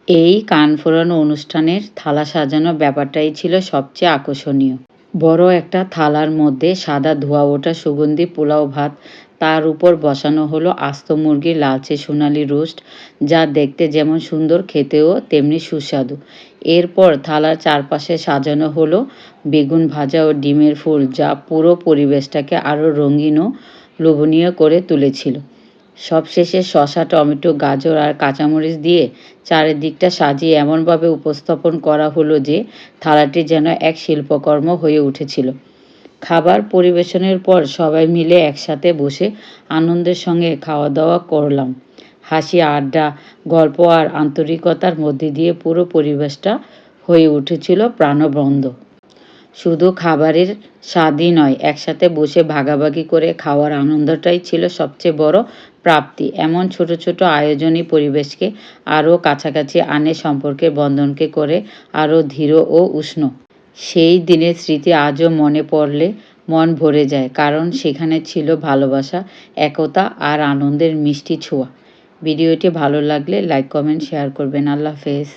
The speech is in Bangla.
এই কান ফোরানো অনুষ্ঠানের থালা সাজানোর ব্যাপারটাই ছিল সবচেয়ে আকর্ষণীয়। বড় একটা থালার মধ্যে সাদা ধোয়া ওঠা সুগন্ধি পোলাও ভাত, তার উপর বসানো হলো আস্ত মুরগির লালচে সোনালি রোস্ট, যা দেখতে যেমন সুন্দর খেতেও তেমনি সুস্বাদু। এরপর থালার চারপাশে সাজানো হলো বেগুন ভাজা ও ডিমের ফুল, যা পুরো পরিবেশটাকে আরও রঙিন ও লোভনীয় করে তুলেছিল। সবশেষে শসা, টমেটো, গাজর আর কাঁচামরিচ দিয়ে চারিদিকটা সাজিয়ে এমনভাবে উপস্থাপন করা হলো যে থালাটি যেন এক শিল্পকর্ম হয়ে উঠেছিল। খাবার পরিবেশনের পর সবাই মিলে একসাথে বসে আনন্দের সঙ্গে খাওয়া দাওয়া করলাম। হাসি, আড্ডা, গল্প আর আন্তরিকতার মধ্যে দিয়ে পুরো পরিবেশটা হয়ে উঠেছিল প্রাণবন্ত। শুধু খাবারের স্বাদই নয়, একসাথে বসে ভাগাভাগি করে খাওয়ার আনন্দটাই ছিল সবচেয়ে বড় প্রাপ্তি। এমন ছোট ছোট আয়োজনই পরিবেশকে আরও কাছাকাছি আনে, সম্পর্কের বন্ধনকে করে আরও দৃঢ় ও উষ্ণ। সেই দিনের স্মৃতি আজও মনে পড়লে মন ভরে যায়, কারণ সেখানে ছিল ভালোবাসা, একতা আর আনন্দের মিষ্টি ছোঁয়া। ভিডিওটি ভালো লাগলে লাইক, কমেন্ট, শেয়ার করবেন। আল্লাহ হাফেজ।